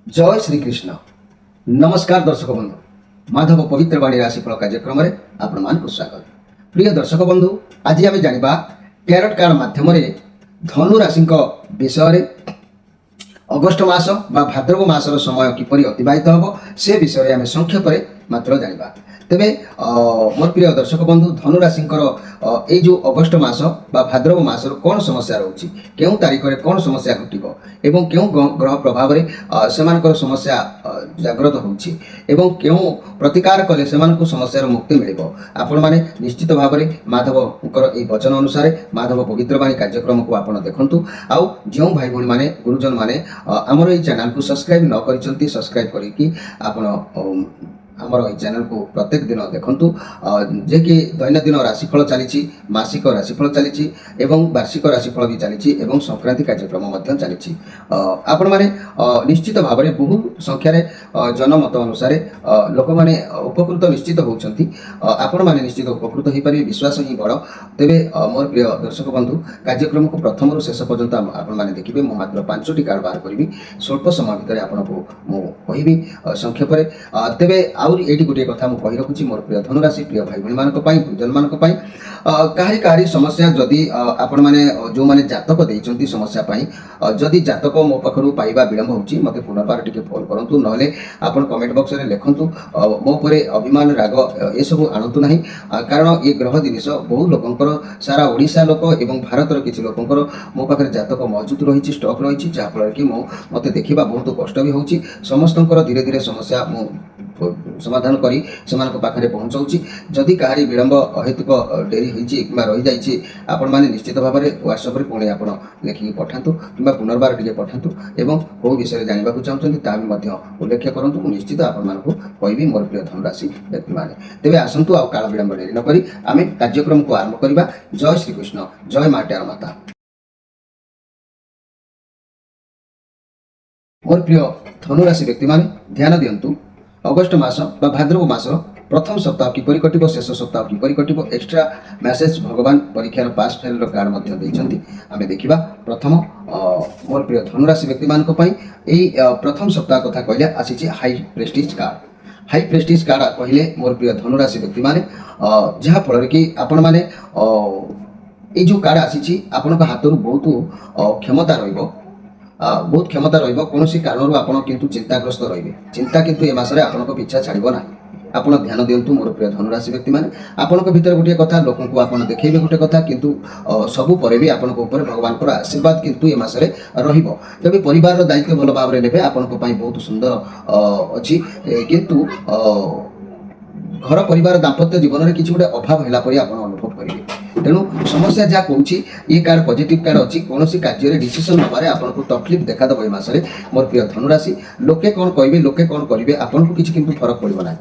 जय श्री कृष्ण। नमस्कार दर्शक बंधु, माधव पवित्र बाणी राशिफल कार्यक्रम में आपण मानक स्वागत। प्रिय दर्शक बंधु, आज आम जाना टैरोट कार्ड माध्यम धनु राशि विषय रे अगस्ट मास बा भाद्रव मासर समय किपरि अतिबाहित हम से विषय आम संक्षेप मात्र जाना। तेबे मोर प्रिय दर्शक बंधु, धनु राशि ये जो अगस्ट मास बा भाद्रव मासर कौन समस्या रोचे, क्यों तारीख में कौन समस्या घटिबो एवं क्यों ग्रह प्रभाव में सेमानकर समस्या जागृत होउछि एवं क्यों प्रतिकार कले सेमानकु समस्यार मुक्ति मिलिबो। आपण माने निश्चित भाव में माधवकर ये वचन अनुसार माधव पवित्र बाणी कार्यक्रम को आपण देखंतु। आउ जो भाई भौणी माने गुरुजन माने आमर ये चैनल को सब्सक्राइब न करिसंती सब्सक्राइब करिकि आपण आमर ये चैनल को प्रत्येक दिन देखंतु। जे कि दैनंदिन राशिफल चली, मासिक राशिफल चली एवं वार्षिक राशिफल भी चली एवं संक्रांति कार्यक्रम चली। आपण माने निश्चित भाव में बहु संख्यार जनमत अनुसार लोक मैंने उपकृत निश्चित होती। आपण मैंने निश्चित उपकृत हो पारे, विश्वास ही बड़। तेरे मोर प्रिय दर्शक बंधु, कार्यक्रम को प्रथम रु शेष पर्यंत आपण मैंने देखिए। मुझे मात्र 5टी कार्ड बाहर करी स्वल्प समय भितर आपको मुझे संक्षेप में। तेरे आउरी एटी गोटे कथा मुझे कही रखुच्छी मोर प्रिय धनुराशि प्रिय भाई भौणी मानक पई, गुरुजन मानक पई काहारी काहारी समस्या जदि आपण माने जो माने जातक देइचंती समस्या पई जदि जातक मो पाखरु पाइबा विलंब होउची मते पुनर्बार टिके फोन करंतु, नहले आपण कमेंट बॉक्स रे लिखंतु। मो परे अभिमान राग ए सब आनंतु नाही, कारण ये ग्रह जिनिस बहु लोकंकर सारा ओडिशा लोक एवं भारतर किछि लोकंकर मो पाखरे जातक मौजूद रहिछि, स्टॉक रहिछि, जा फल कि मते देखिबा बहुत कष्ट भी होउची। समस्तंकर धीरे धीरे समस्या मो समाधान करी सेमानक पाखरे पहुंचाउची। जदि काहारी विलंब अहेतुक डेरी होइची किंबा रहि जाइची, आपण माने निश्चित भाव में व्हाट्सएप रे पुणी आपण लेखिक पठांतु किंबा पुनर्बार टिके पठांतु एवं को विषय जानिबा को चाहउछन्ती ता भी मध्य उल्लेख करंतु। मु निश्चित आपण मानकु कहबी मोर प्रिय धनुराशि व्यक्ति माने। तेबे आसंतु आ काल विलंब डेरी न करी आमे कार्यक्रम को आरंभ करिबा। जय श्री कृष्ण, जय माट्यार माता। मोर प्रिय धनुराशि व्यक्ति माने ध्यान दियंतु। अगस्ट मास बा भाद्रव मास प्रथम सप्ताह किपरि कटिबो, शेष सप्ताह किपरि कटिबो, एक्स्ट्रा मैसेज भगवान परीक्षार पास फेल कार्ड मध्य दैछंती। आमे देखिबा प्रथम मोर प्रिय धनुराशि व्यक्ति मानक पई एई प्रथम सप्ताह कथा कहले आसीछि high prestige card. High prestige card कहले मोर प्रिय धनुराशि व्यक्ति माने जहा फल कि आपण माने ए जो कार्ड आसीछि आपनक हातरु बहुत क्षमता रहिबो, बहुत क्षमता रहिबो। कोनोसी कारणरु आपण किंतु चिंताग्रस्त रहिबे। चिंता किंतु ए मासरे आपनक पिछा छाड़िबो ना। आपण ध्यान दियंतु मोर प्रिय धनुराशि व्यक्ति माने। आपनक भीतर गोटे कथा लोकंकु आपण देखैबे गोटे कथा, किंतु सबु परे भी आपनक ऊपर भगवानकर आशीर्वाद किंतु ए मासरे रहिबो। तबे परिवारर दायित्व भल भाबरे नेबे। आपनक पई बहुत सुंदर अछि, किंतु घर परिवार दाम्पत्य जीवन में किसी गोटे अभाव है अनुभव करेंगे। तेणु समस्या जहाँ कहूँ ये कार्ड पॉजिटिव कार्ड अच्छी, कौन कार्य डिसीजन नबारे आपको तकलीफ देखादेव ये मासरे मोर प्रिय धनुराशि। लोके कौन कहे, लोके कौन करेंगे, आपको किसी किंतु फरक पड़ो ना।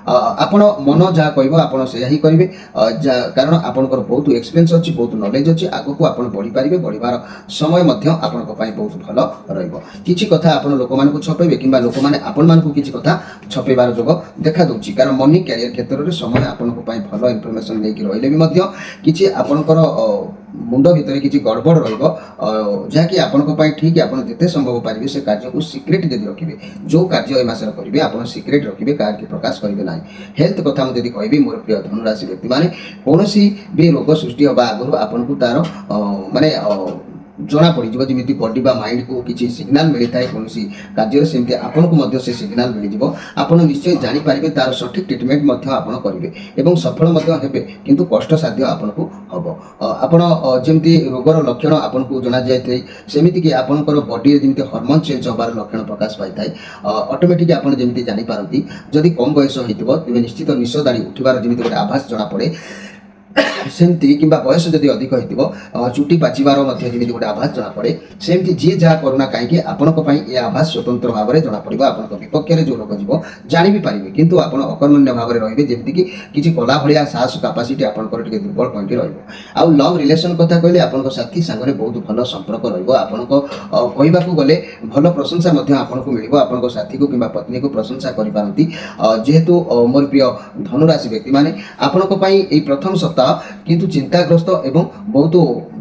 आपण मन जहाँ कह आप ही करेंगे, कारण आपंकर बहुत एक्सपीरियंस अच्छी, बहुत नॉलेज अच्छी। आगक आप बढ़ी पारे, बढ़िबार समय बहुत भल रही कथा आप लोक मान छपेबे कि लोक मैंने आपण मानक किसी कथा छपेबार जोग देखा दूसरी। कारण मनी कैरियर क्षेत्र में समय आपण भल इनफर्मेशन लेकिन रही भी किसी आपणकर मुंड भितर किसी गड़बड़ रही आपंपाई ठीक आप जिते संभव पारे से कार्य को सिक्रेट जब रखिए, जो कार्य मसर करेंगे आप सिक्रेट रखिए, क्या प्रकाश करेंगे ना। हेल्थ कथा मुझे कहबी मोर प्रिय धनुराशि व्यक्ति माने कौन भी रोग सृष्टि हवा आगु आपको तार माने जना पड़ जमी बॉडी बा माइंड को किसी सिग्नाल मिलता है कौन कार्य सेमती आपको से सिग्नाल मिल आप निश्चय जानीपारे तार सठिक ट्रिटमेंट आप करेंगे और सफल हेबे, किंतु कष्ट साध्य आपको हम आप जमी रोगर लक्षण आपको जना जाए सेमती कि आपंकर बॉडी जमी हॉर्मोन चेंज होबार लक्षण प्रकाश पाई था। ऑटोमेटिक आप जमी जानीपारती जदि कम बयस हो तेज निश्चित निश दाड़ी उठार जमी गोटे आभास जना पड़े सेमती कि बयस जदि अधिक हो चुटी पाचिबार जमी गोटे आभास जना पड़े सेमती जी जहाँ करूना कहीं आपंपाई ये आभास स्वतंत्र भाव में जना पड़ो। आप विपक्ष में जो लोक जीव जानी भी पारे, किंतु आप अकर्मण्य भाव में रही जमीक किसी कला भाया साहस कैपेसिटी आपंकर दुर्बल पॉइंट रहा। लव रिलेशन कथा कहले आप साथी सांगे बहुत भल संपर्क रहा। गले भल प्रशंसा आपको मिल, आप साथी को कि पत्नी को प्रशंसा करपारती। जेहेतु मोर प्रिय धनुराशि व्यक्ति माने आपंपाई प्रथम सप्ताह किंतु चिंताग्रस्त एवं बहुत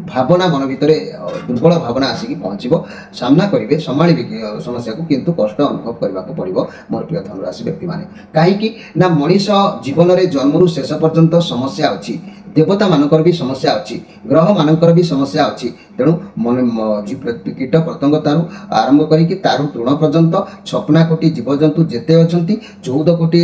भावना मन भितर दुर्बल भावना आसिक पहुँचब सामना करेंगे संभाल समस्या को किंतु कष्ट अनुभव करने को पड़ो मोर प्रिय धनुराशि व्यक्ति मैंने कहीं ना मनीष जीवन में जन्मरू शेष पर्यंत समस्या अच्छी देवता मानकर भी समस्या अच्छी ग्रह मानकर भी समस्या अच्छी तेणु कीट पतंग तारू आरंभ करी तारू तृण पर्यंत 56 कोटी जीवजंतु जेते अछंती 14 कोटी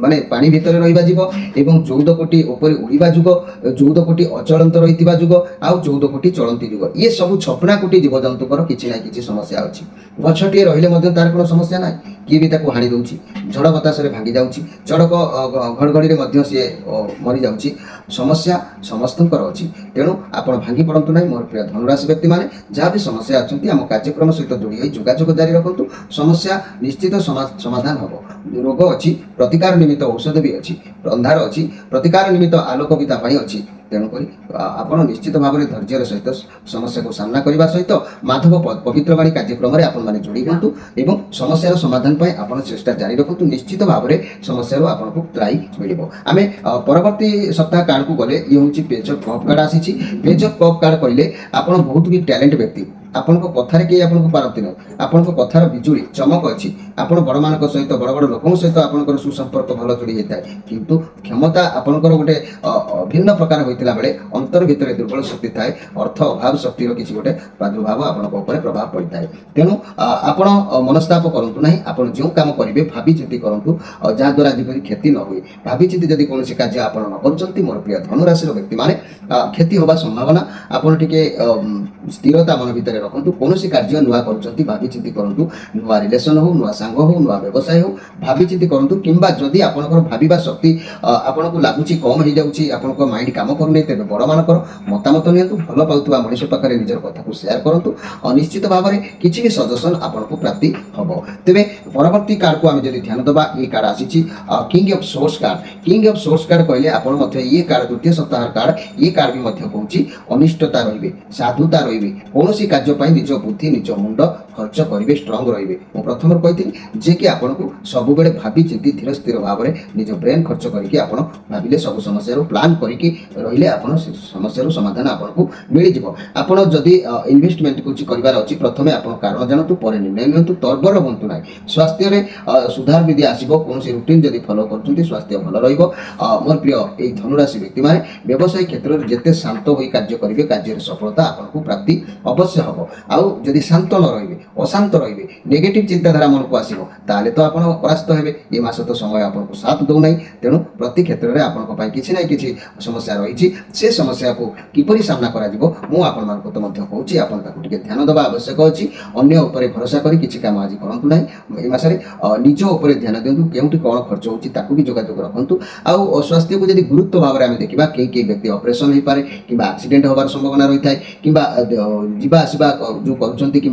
माने पानी भितर रहिबा जीव एवं 14 कोटी ऊपर उड़ीबा जुग 14 कोटी अचलंत रहितिबा जुग आउ 14 कोटी चलंती जुग ये सब 56 कोटी जीवजंतुकर किछि ना किछि समस्या अछि गछटिए रहिले मध्ये तार कोनो समस्या नाही किए भी ताको हाणी दउछि झड़ बतास रे भांगी जाउछि चड़क घड़घड़ी रे मध्ये से मरि जाउछि समस्या समस्तंकर अछि तेणु आपण भांगी पड़ंतु नाही मोर प्रिय धनुराशि व्यक्ति माने जहाँ भी समस्या अछंती हम कार्यक्रम सहित जोड़ी होई जोगाजोग जारी रखंतु समस्या निश्चित समाधान हबो रोग अछि प्रतिकार निमित्त औषध भी अच्छी अंधार अच्छी प्रतिकार निमित्त आलोक भी तापाई अच्छी तेणुक आपण निश्चित भाव में धैर्य सहित समस्या को सामना करने सहित माधव पवित्रवाणी कार्यक्रम में आपण मैंने जोड़ी हुंतु एवं समस्यार समाधान पर आपण चेष्टा जारी रखु निश्चित भाव में समस्या आपको त्राई मिल आम परवर्ती सप्ताह कार्ड को गले ये हूँ पेज ऑफ कप कार्ड आसी पेज ऑफ कप कार्ड कहले आप बहुत भी टैलेंट व्यक्ति आपण कथार कहीं आपको पारती ना आपण कथार बिजुली चमक अच्छी आपण बड़ मान सहित बड़ बड़ लोक सहित आप सुसंपर्क भल जोड़ी होता है किंतु क्षमता आपंकर गोटे भिन्न प्रकार होता बेले अंतर भितर दुर्बल शक्ति थाए अर्थ अभाव शक्तिर किसी गोटे प्रादुर्भाव आपंक प्रभाव पड़ता है तेणु आपण मनस्ताप करूँ ना आप जो कम करेंगे भावी चिंती करूँ जहाद्वारा जी क्षति न हुए भावी चिंती जब कौन कार्य आप न कर मोर प्रिय धनुराशि व्यक्ति मैंने क्षति होगा संभावना आपड़ टे स्थिरता मन भितर रखु कौन कार्य नुआ कर भावी चिंती करूँ नुआ रिलेसन हो नुआ सांग हो नुआ व्यवसाय हो भावी चिंती करूँ कि जदि आपंकर भाविबा शक्ति आपन को लगुच कम हो जाऊँगी आप माइंड काम करूनी तेज बड़ मानकर मतामत नि भल पाउथुवा मनीष पाखे निजर कथा को सेयार करूँ निश्चित भाव में किसी भी सजेसन आपको प्राप्ति हम तेरे परवर्ती कार्ड को आम जब ध्यान दबा ये कार्ड आसी किंग ऑफ सोर्स कार्ड कहले आप ये कार्ड द्वितीय सप्ताह कार्ड ये कार्ड भी कहूँ अनिष्टता रे साधुता रे कौन कार्य निज बुद्धि निज मुंड खर्च करेंगे स्ट्रंग रे मुझे प्रथम कही जे कि आपको सब बेले भावी चिंती धीर स्थिर भाव में निज ब्रेन खर्च करके आप भाविले सब समस्या प्लान करके रहिले आप समस्या समाधान आपको मिल जाव आपड़ जदि इन्वेस्टमेंट कुछ करार अच्छी प्रथम आप कारण जानतु पर निर्णय नियंतु तर्बर हूँ ना स्वास्थ्य में सुधार विधि आसो कौन रुटीन जब फॉलो कर स्वास्थ्य भल रोर प्रिय यही धनुराशि व्यक्ति मैंने व्यवसाय क्षेत्र में जिते शांत हो कार्य करेंगे कार्य सफलता आपको प्राप्ति अवश्य हम आउ जदि शांत न रे अशांत रे नेगेटिव चिंताधारा मन को आसो ताले तो आप परास्त हे ये मास तो समय आपको साथ दौना तेणु प्रति क्षेत्र में आपंपाई किसी ना कि समस्या रही से समस्या को किपरि सामना करा मुझे कहूँ आपको ध्यान देवा आवश्यक अच्छी अन्य उपर भरोसा कर किसी काम आज करूँ ना ये मसरे निज उपर ध्यान दिंतु केउटी कौन खर्च होती भी जोगाजोग रखु आउ स्वास्थ्य को जब गुरुत्व भाव में आम देखा कई व्यक्ति ऑपरेशन हो पाए कि एक्सीडेंट होबार संभावना रही है कि जीवा आसवा जो कर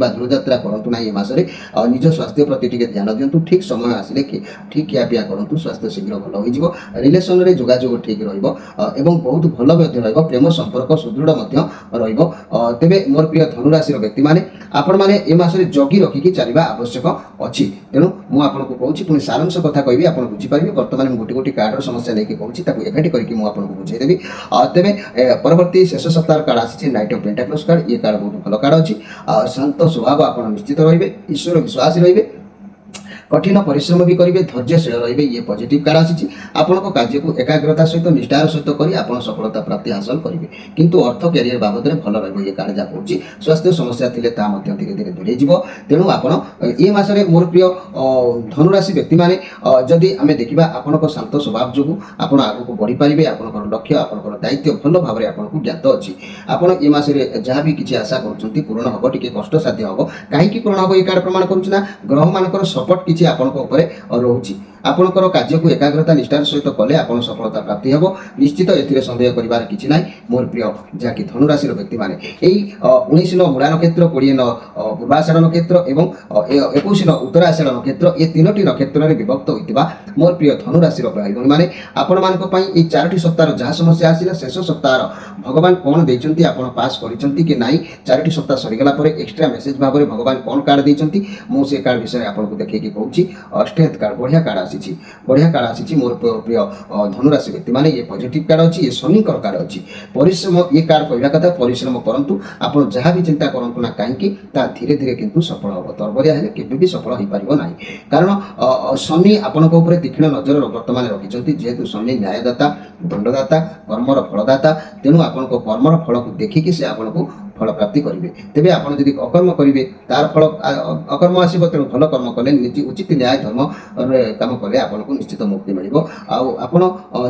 दूरयात्रा करूँ ना ये मसरे निज स्वास्थ्य प्रति ध्यान दिंतु ठीक समय आसिले ठीक खियापिया करूँ स्वास्थ्य शीघ्र भल हो रिलेसन रे जोगाजोग ठीक रही बहुत भल प्रेम संपर्क सुदृढ़ तेरे मोर प्रिय धनुराशि व्यक्ति मैंने आपण मैंने ये मसरे जगी रखिकी चलना आवश्यक अच्छी तेणु मुझे कहूँ पुणी सारांश कथा कहि आप बुझीपारे बर्तमान गोटे गोटे कार्डर समस्या लेकिन कहूँ एकाठी करके मुझे बुझेदेवी तेरे परवर्ती शेष सप्ताह कार्ड आसी नाइट ऑफ पेंटाक्लस कार्ड ये कार्ड बहुत भल कार्ड अच्छी शांत स्वभाव आप निश्चित रे ईश्वर विश्वास रे कठिन परिश्रम भी करेंगे धैर्यशील रे ये पॉजिटिव कार्ड आसी आपन कार्य को एकाग्रता सहित निष्ठार सहित कर सफलता प्राप्ति हासिल करेंगे किंतु अर्थ कैरियर बाबद में भल रही कार्ड जहाँ कहूँ स्वास्थ्य समस्या थे धीरे धीरे दूरे जीव तेणु आप ये मसरे मोर प्रिय धनुराशि व्यक्ति मैंने जदि आम देखा आपण शांत स्वभाव जो आप आगे बढ़ी पारे आपंकर लक्ष्य आपंकर दायित्व भल भाव में आपको ज्ञात अच्छी आपड़ ये मसरे जहाँ भी किसी आशा कर पूर्ण हम टी कष्ट साध्य हम कहीं पूर्ण हम ये कार्ड प्रमाण करुना ग्रह मान सपोर्ट किसी रोचे आपणकर कार्य को एकाग्रता निष्ठार सहित कले आप सफलता प्राप्ति हम निश्चित ए सन्देह करार कि ना मोर प्रिय जहाँकि धनुराशि व्यक्ति मैंने यही 19 मूला नक्षत्र 20 पूर्वाषाढ़ नक्षत्र और 21 उत्तराषाढ़ नक्षत्र ये 3टी नक्षत्र में विभक्त होता मोर प्रिय धनुराशि भाई भाई मैंने आपण मान 4टी सप्ताह जहाँ समस्या आसला शेष सप्ताह भगवान कौन देते आप पास कर ना 4टी सप्ताह सरीगला एक्सट्रा मेसेज भाव में भगवान कौन कार्ड देते मुझे कार्ड विषय आपको देखिए कहूँ होउची स्ट्रेंथ कार्ड बढ़िया कार्ड आसी मोर प्रिय धनुराशि व्यक्ति माने ये पॉजिटिव कार्ड अछि ये शनि कार्ड अछि परिश्रम ये कार्ड कहवा कथा परिश्रम करंतु आपण जहाँ भी चिंता करंतु ना काहेकि ता धीरे धीरे किंतु सफल हो तरबरिया हेले केबे भी सफल हो पारिबो नाही कारण शनि आपनक ऊपर तीक्ष्ण नजर वर्तमान रखिछंती जेहेतु शनि न्यायदाता दंडदाता कर्मर फलदाता तेणु आपनक कर्मर फल को देखिकि से आपनको फल प्राप्ति करेंगे तेज आप अकर्म करेंगे तार फल अकर्म आसो तेणु भल कर्म कले निजी उचित न्याय धर्म कम कले आपको निश्चित मुक्ति मिल आप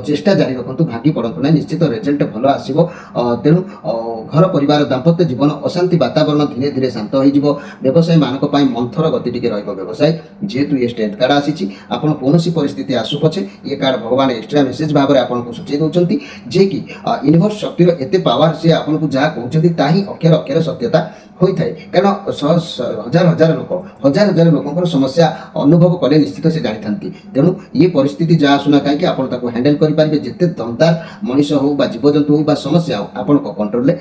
चेष्टा जारी रखु भागी पड़तु ना निश्चित रिजल्ट भल आसो तेणु घर परिवार दाम्पत्य जीवन अशांति वातावरण धीरे धीरे शांत हो व्यवसायी मानक मंथर गति टी व्यवसाय जेहेतु ये स्ट्रेंथ कार्ड आसी आप कौन परिस्थिति आसु पछे ये कार्ड भगवान एक्सट्रा मेसेज भाव में आपको सूची दौरान जे कि यूनिवर्स शक्तिर एते पावर से आपको जहाँ कहते ताही अक्षर अक्षर सत्यता होता है कारण हजार हजार लोक समस्या अनुभव कले निश्चित से जानी था तेणु ये परिस्थिति जहाँ आसुना कहीं आप हैंडल करेंगे जिते दमदार मनीष हो जीवजंतु हो समस्या हो आप कंट्रोल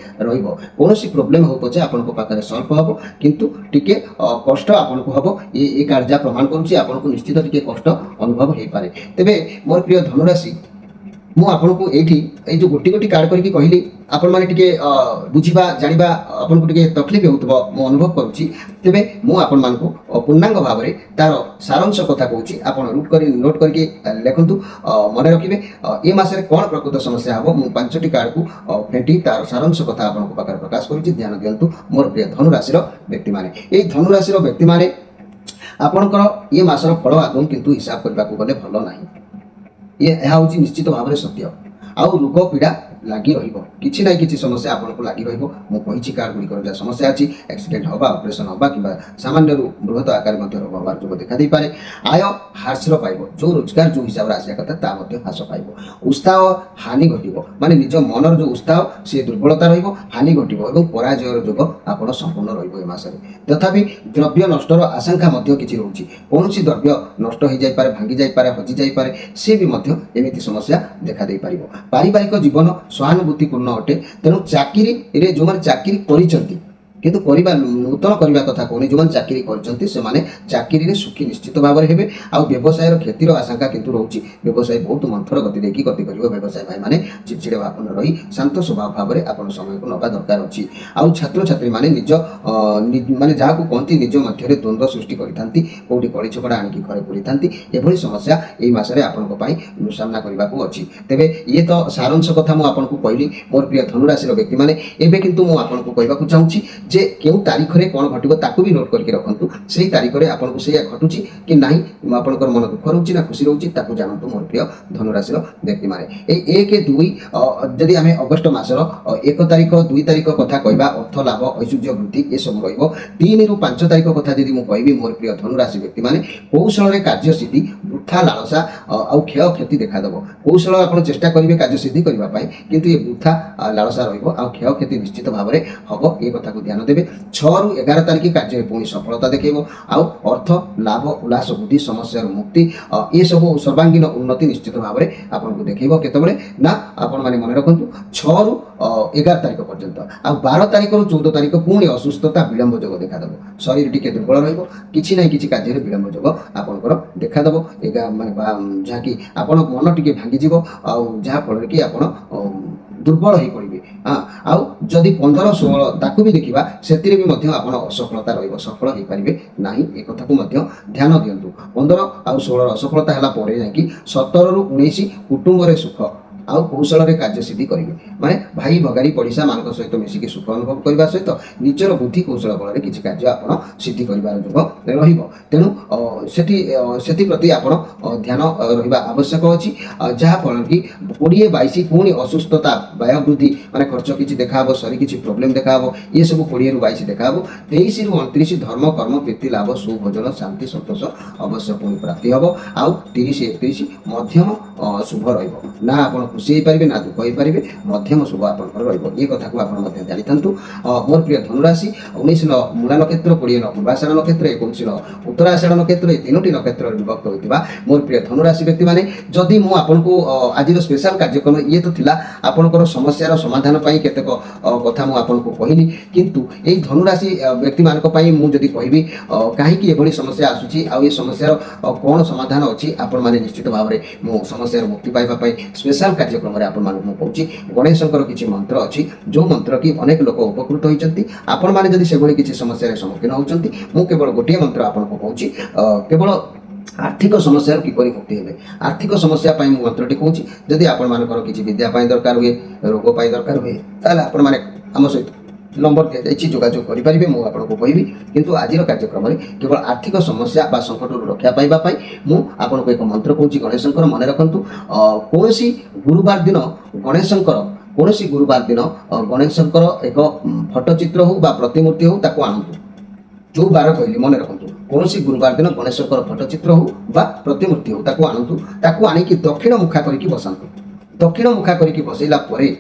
कौन प्रोब्लेम हो पचे आप पाखे सल्व हम किंतु टिके कष्ट आपको हम ये कार्ड जहाँ प्रमाण करुँच निश्चित टिके कष्ट अनुभव हो पाए तेरे मोर प्रिय धनुराशि मु आपको ये जो गोटी गोटी कार्ड करके कहली आपण मैंने टिके बुझा जाना आपको टिके तकलीफ हो अनुभव करुँची तेरे मुझे पूर्णांग भाव में तार सारांश कथा कहूँ आप नोट करके लिखु मन रखिए ये मसरे कौन प्रकृत समस्या हम मुझे 5टी कार्ड को फेंटी तार सारांश कथा आपको प्रकाश करुँच ध्यान दिंतु मोर प्रिय धनुराशि व्यक्ति मैंने ये धनुराशि व्यक्ति मैंने आपणकर ये मसर फल आदौ किंतु हिसाब करने को गले भल ना ये हूँ निश्चित भाव में सत्य आउ रोग पीड़ा लगी रही ना कि समस्या आपको लगी रही कार्ड गुड़िक जहाँ समस्या अच्छी एक्सीडेंट हवा ऑपरेशन हवा कि सामान्य बृहत आकार हबार जो देखा दे पारे आय ह्रास पाइब जो रोजगार जो हिसाब से आसा कथा ह्रास पाइब उत्साह हानि घटो माने निज मनर जो उत्साह से दुर्बलता हानि घटो पराजयर जोग आप संपूर्ण रही तथापि द्रव्य नष्टर आशंका किसी रोचे कौन द्रव्य नष्ट हो जाए भांगी जाए हजि जाए सी भी एमती समस्या देखा दे पार पारिवारिक जीवन सहानुभूतिपूर्ण अटे तेणु चाकरी जो मैंने चाकरी करिसेंती किंतु नूतन करने कथा कहूनी जो चाकरी कर सुखी निश्चित भाव में हेबे आ व्यवसाय क्षतिर आशंका किंतु रोचे व्यवसाय बहुत मंथर गति देखी गति कर व्यवसाय भाई मैंने चिड़चिड़े भाव न रही शांत स्वभाव भाव में आप समय को नवा दरकार अच्छी आउ छात्र छात्री मैंने निज माने जहाँ को कहती निज मध्य द्वंद्व सृष्टि करती कौटी कड़ी छपड़ा आणिकी घरे पूरी था एभली समस्या यही मसरे आपंक सामना करने को अच्छी तेरे ये तो सारांश कथा मुझे कहली मोर प्रिय धनुराशि व्यक्ति मैंने एवं किंतु मुझे कहवाक चाहूँगी जे केउ तारीख रे कौन घटिबो ताकू भी नोट करके रखंतु सेही तारीख रे आपनको सेया घटुची कि नाही आपनकर मन दुख रहउची ना खुशी रहउची ताकू जानंतु मोर प्रिय धनुराशि व्यक्ति माने ए 1 2 जदि आमे अगस्त मासर 1 तारीख 2 तारीख कथा कहबा अर्थ लाभ ऐश्वर्य वृद्धि ए सब रहइबो 3 रु 5 तारीख कथा जदि मु कहबी मोर प्रिय धनुराशि व्यक्ति माने कौशल रे कार्य सिद्धि वृथा लालसा आ क्षय क्षति देखा दबो कौशल आपण चेष्टा करिवे कार्य सिद्धि करबा पाई किंतु ये वृथा लालसा रहइबो आ क्षय क्षति निश्चित भाव में हबो ए कथा को ध्यान देवे 6 रु 11 तारीख कार्य पुणी सफलता देखो आउ अर्थ लाभ उल्लास बुद्धि समस्या मुक्ति ये सब सर्वांगीन उन्नति निश्चित भाव में आपको देखो केतबले ना आपण माने मन रखु 6 रु 11 तारीख पर्यंत आ 12 तारीख रु 14 तारीख पुणी असुस्थता विलंब जोग देखा देव शरीर टिके दुर्बल रहिबो किछि नै किछि कार्य विलंब जोग आपनकर देखा देव माने जहाँ कि आपण मन टिके भांगी जीवो आ जहाँ फल कि आपण दुर्बल हो पड़े आउ जदि 15 16 ताकू भी देखा से असफलता रही सफल हो पारे ना एक कथा को ध्यान दिंतु 15 आउ 16 असफलता है जाकि 17 रु 19 कुटुंब सुख आउ कौशल रे कार्य सिद्धि करेंगे माने भाई भगारी पड़िशा मान सहित मिसिक सुख अनुभव करने सहित निजर बुद्धि कौशल बल किसी कार्य आप सिद्धि कर जोग तेणु से प्रति आप ध्यान रहा आवश्यक अच्छी जहाँफल कि 20-22 पुणी असुस्थता व्यय वृद्धि माने खर्च किसी देखा शरीर किसी प्रोब्लेम देखा ये सब 20 रु 22 देखा 23 रु 29 धर्म कर्म प्रीति लाभ सुभोजन शांति संतोष अवश्य पुणी प्राप्ति हम आउ 30-31 मध्यम शुभ रहा खुशी हो पारे ना दुख हो पारे मध्यम शुभ आपंकर ये कथा को आप जानी था। मोर प्रिय धनुराशि 19 मूला नक्षत्र 20 पूर्वाषाढ़ नक्षत्र 21 उत्तराषाढ़ नक्षत्र ये 3टी नक्षत्र विभक्त होता मोर प्रिय धनुराशि व्यक्ति मैंने जदि मु आपको आज स्पेशल कार्यक्रम ये तो थिला आपनकर समस्यार समाधान पाई केतेक कथा मु आपको कहली किंतु एई धनुराशि व्यक्ति मानक पाई मु जदि कहबी काहेकि एभली समस्या आसुची आ ये समस्यार कोन समाधान अछि आपण माने निश्चित भाव रे मु समस्यार मुक्ति पाइबा पाई स्पेशल कार्यक्रम रे आपण मानक मु कहूची गणेशंकर किछि मंत्र अछि जो मंत्र की अनेक लोक उपकृत होइचंती आपण माने जदि सेभली किछि समस्या रे सम्मुखीन होउचंती मु केवल गोटे मंत्र आपनको कहूची केवल आर्थिक समस्या किपरि मुक्ति हेबे आर्थिक समस्या पाई मु मंत्रटी कहूची जदि आपण मानकर किछि विद्या पाई दरकार हुए रोग पाई दरकार हुए ताले आपण माने हम सहित नंबर दिया जाइछि जोगाजोग करि परिबे मु आपनको कहबी किंतु आजिर कार्यक्रम रे केवल आर्थिक समस्या बा संकट रक्षा पाइबा पाई मु आपनको एक मंत्र कहूची गणेशंकर मन रखंतु कोनोसी गुरुवार दिन गणेशंकर कोनोसी गुरुवार दिन गणेशंकर एक फोटोचित्र हो बा प्रतिमूर्ति हो ताको आनंतु जो बार कहली मन रखंतु कोनोसी गुरुवार दिन गणेशंकर फोटोचित्र हो बा प्रतिमूर्ति हो ताको आनंतु ताको आनिकी दक्षिण मुखा करिकी बसंतु दक्षिण मुखा करिकी बसैला परे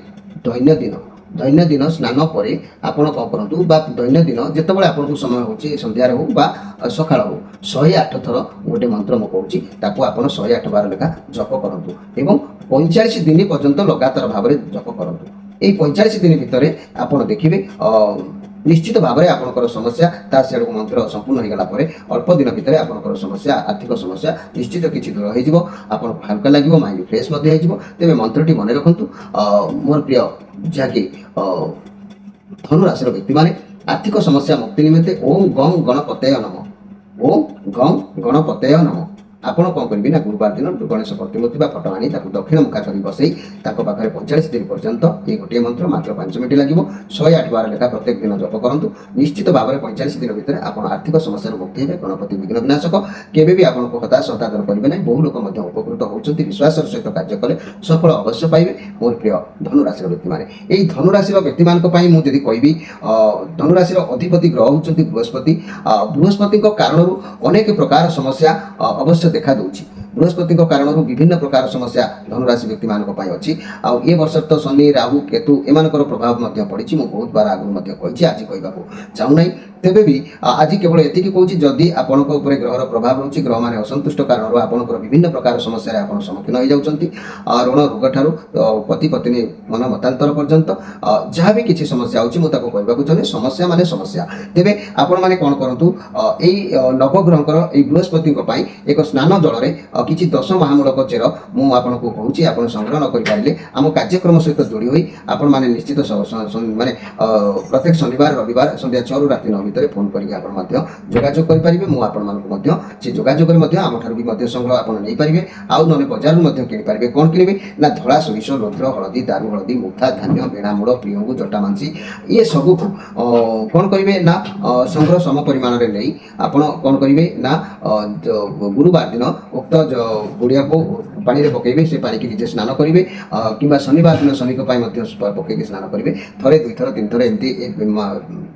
दैन्य दिन स्नान पर आपण कौन करूँ बा दैन्य दिन जितेबाला आपको समय हो सन्धार हो बा सकाल हो 108 थर गोटे मंत्र मु कहूँ ताको आप 108 बार लेखा जप करूँ एवं 45 दिन पर्यंत लगातार भाव में जप करूँ यही 45 दिन भितर आप देखिए निश्चित भाव में आपंकर समस्या ता सियाड़ मंत्र संपूर्ण होगा अल्प दिन भितर आपंकर समस्या आर्थिक समस्या निश्चित किसी दूर हो हल्का लगे माइंड फ्रेश तेज मंत्रटी मन रखु मोर प्रिय जहाँकि धनुराशि व्यक्ति मैंने आर्थिक समस्या मुक्ति निमित्ते ओम गं गणपतय नम ओम गं गणपतय नम आपण कौन करेंगे ना गुरुवार दिन गणेश प्रतिमूर्ति फोटो आनी दक्षिण मुखा कर बसई पाखे 45 दिन पर्यंत ये गोटे मंत्र मात्र 5 मिनट लगे 108 बार लेखा प्रत्येक दिन जप करूँ निश्चित भाव में 45 दिन भितर आप आर्थिक समस्या मुक्ति हे गणपति विघ्न विनाशक केवे भी आपको हताश हतादर करेंगे ना बहु लोक उपकृत होती विश्वास सहित कार्य कले सफल अवश्य पाइबे मोर प्रिय धनुराशि व्यक्ति मैंने यही धनुराशि व्यक्ति मानक मुझे कहबी धनुराशि अधिपति ग्रह होती बृहस्पति बृहस्पति कारण अनेक प्रकार समस्या अवश्य देखा दूची बृहस्पति कारण विभिन्न प्रकार समस्या धनुराशि व्यक्ति मानक अच्छी आउ ये वर्ष तो शनि राहु केतु एम प्रभाव पड़ी मुझे बहुत बार आगुरी कही आज कहवाक चाहूना तेबे भी आज केवल एति कहूँ जदि आपण ग्रहर प्रभाव रोचे ग्रह मैंने असंतुष्ट कारण आपंकर विभिन्न प्रकार समस्या आप सम्मुखीन हो जाती ऋण रोग ठार पति पत्नी मन मतांतर पर्यंत जहाँ भी किसी समस्या होता चाहे समस्या माने समस्या तेबे आपण मैंने कौन करूँ यही नवग्रहकर बृहस्पति एक स्नान जल में किसी 10 महामूलक चेर मुझे कहूँ आप संग्रह न करें आम कार्यक्रम सहित जोड़ी हुई आपण मैंने निश्चित माने प्रत्येक शनिवार रविवार संध्या 6 ରୁ राति 9 भितर फोन करके जोगाजोग करेंगे मुझे से जोगाजोग आम ठार भी संग्रह आप नहीं पारे आउ ना बजार किपारे कौन किणवे ना धला सोरिष रुद्र हलदी दारू हलदी मुथा धान्य बेणामूल प्रियंगु जटामांसी ये सबू कौन करेंगे ना संग्रह सम परिमाण में नहीं आप कौन करेंगे ना गुरुवार दिन उक्त बुढ़िया को पानी में पकेबे से पानी की निजे स्नान करेंगे कि शनिवार दिन शनि पकईकि स्नान करेंगे थे 2 थर 3 थर एमती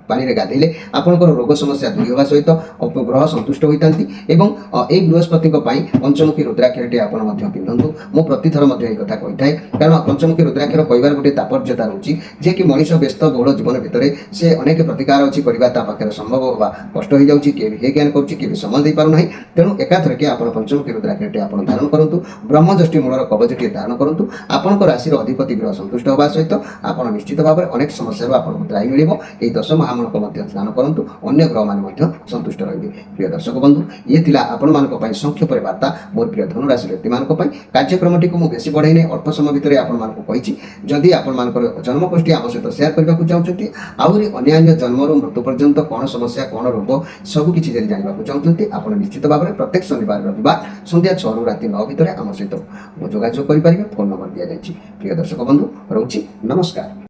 पानी में गाधेले आपंकर रोग समस्या दूरी होगा सहित ग्रह संतुष्ट होता यही बृहस्पति पंचमुखी रुद्राक्षरटी आप पिंधतु मु प्रतिथर कथा कही थाए कारण पंचमुखी रुद्राक्षर कहबार गोटे तात्पर्यता रोचे जे कि मनीष व्यस्त बहुल जीवन भितर से अनेक प्रतिकार अच्छी पाखे संभव होगा कष्ट हो जाऊँगी किए भी ज्ञान करुँच समय दे पारना तेणु एकाथर के आप पंचमुखी रुद्राक्षरटी आप धारण करूँ ब्रह्मज्योष्टि मूलर कवचटी धारण करूँ आपण राशि अधिपति ग्रह संतुष्ट होगा सहित आप निश्चित भाव में अनेक समस्या आपको त्राही मिल 10 महामूलक स्नान करूँ अन्य ग्रह मैंने संतुष्ट रही प्रिय दर्शक बंधु ये थिला आपण मानक संक्षेप वार्ता मोर प्रिय धनुराशि व्यक्ति मानक कार्यक्रमटी को मुझे बढ़ाई अल्प समय भितर आपको जदि आपण जन्मकुष्ठी आम सहित सेयार करने को चाहते आहरी अन्य जन्मर मृत्यु पर्यंत कौन समस्या कौन रोग सबकि जानवा चाहते आप निश्चित भाव में प्रत्येक शनिवार रविवार संध्या 6 ରୁ राति 9 भितर आम सहित जोगाजोग करेंगे फोन नंबर दि जाए प्रिय दर्शक बंधु रोची नमस्कार।